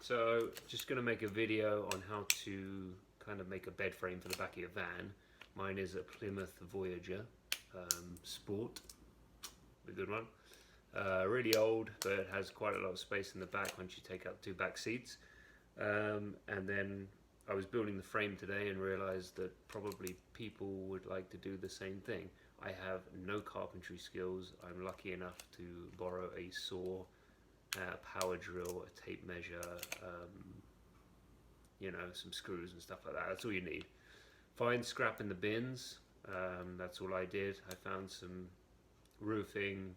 So just going to make a video on how to kind of make a bed frame for the back of your van. Mine is a Plymouth Voyager Sport, a good one. Really old, but it has quite a lot of space in the back once you take out two back seats. And then I was building the frame today and realized that probably people would like to do the same thing. I have no carpentry skills. I'm lucky enough to borrow a saw, a power drill, a tape measure, you know, some screws and stuff like that. That's all you need. Find scrap in the bins. That's all I did. I found some roofing,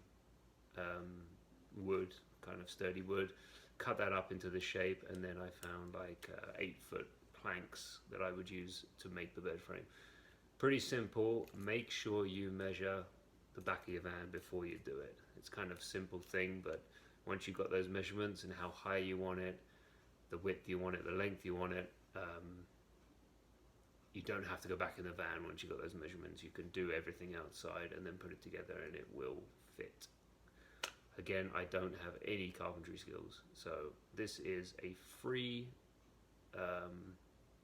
wood, kind of sturdy wood, cut that up into the shape, and then I found like 8-foot planks that I would use to make the bed frame. Pretty simple. Make sure you measure the back of your van before you do it. It's kind of a simple thing, but once you've got those measurements and how high you want it, the width you want it, the length you want it, you don't have to go back in the van once you've got those measurements. You can do everything outside and then put it together and it will fit. Again, I don't have any carpentry skills, so this is a free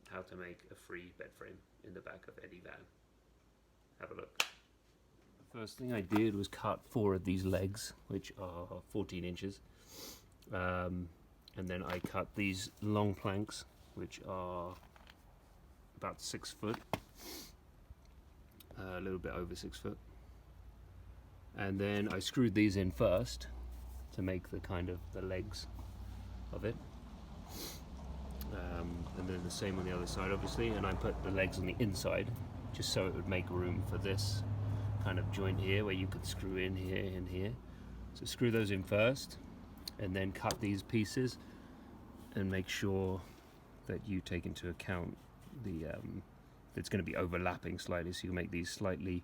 how to make a free bed frame in the back of any van. Have a look. The first thing I did was cut 4 of these legs, which are 14 inches. And then I cut these long planks, which are about 6 foot, a little bit over 6 foot. And then I screwed these in first to make the kind of the legs of it. And then the same on the other side, obviously, and I put the legs on the inside just so it would make room for this kind of joint here where you could screw in here and here. So screw those in first and then cut these pieces and make sure that you take into account the it's going to be overlapping slightly, so you make these slightly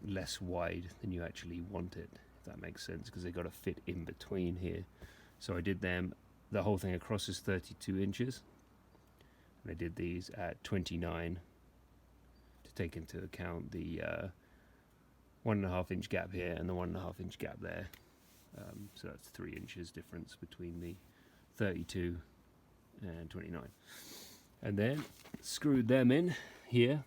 less wide than you actually want it, if that makes sense, because they've got to fit in between here. So I did them, the whole thing across is 32 inches, and I did these at 29 to take into account the 1.5 inch gap here and the 1.5 inch gap there. So that's 3 inches difference between the 32 and 29. And then screwed them in here.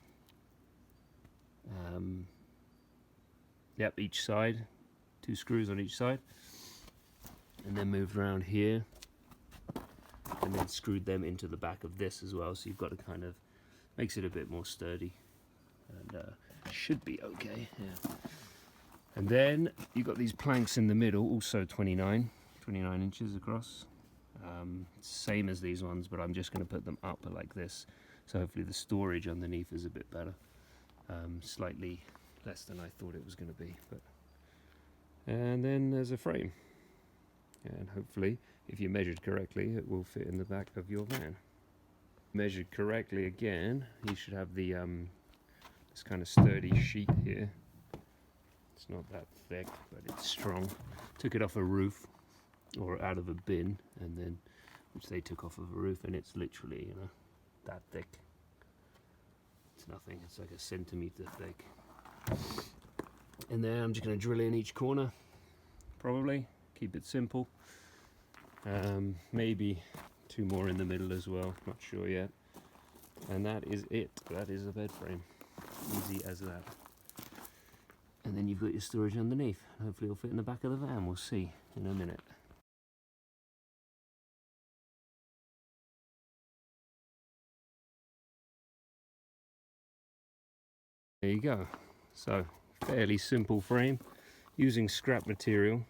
Yep, each side, 2 screws on each side, and then moved around here and then screwed them into the back of this as well, so you've got to kind of makes it a bit more sturdy, and should be okay. Yeah. And then you've got these planks in the middle, also 29 inches across, same as these ones, but I'm just going to put them up like this, so hopefully the storage underneath is a bit better. Slightly less than I thought it was going to be, but and then there's a frame, and hopefully if you measured correctly it will fit in the back of your van. Measured correctly again, you should have the this kind of sturdy sheet here. It's not that thick, but it's strong. Took it off a roof or out of a bin, and then which they took off of a roof, and it's literally, you know, that thick. It's nothing, it's like a centimeter thick. And then I'm just going to drill in each corner, probably keep it simple. Maybe 2 more in the middle as well, not sure yet. And that is it. That is a bed frame, easy as that. And then you've got your storage underneath. Hopefully it'll fit in the back of the van. We'll see in a minute. There you go. So, fairly simple frame, using scrap material.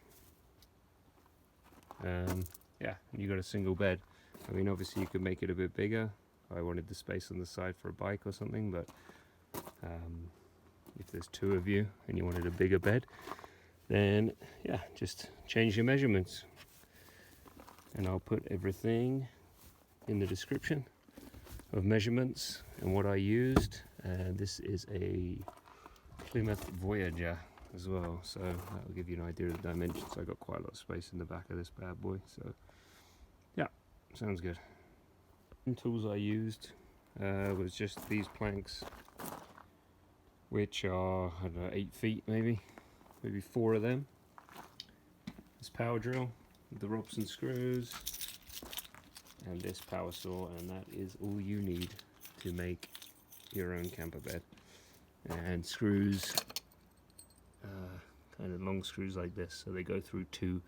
Yeah, and you got a single bed. I mean, obviously you could make it a bit bigger. I wanted the space on the side for a bike or something, but if there's 2 of you and you wanted a bigger bed, then yeah, just change your measurements. And I'll put everything in the description of measurements and what I used. And this is a Plymouth Voyager as well, so that will give you an idea of the dimensions. I got quite a lot of space in the back of this bad boy, so yeah, sounds good. And tools I used was just these planks, which are, I don't know, 8 feet maybe 4 of them. This power drill, the Robson screws and this power saw, and that is all you need to make your own camper bed. And screws, kind of long screws like this, so they go through two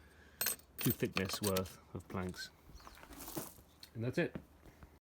thickness worth of planks. And that's it.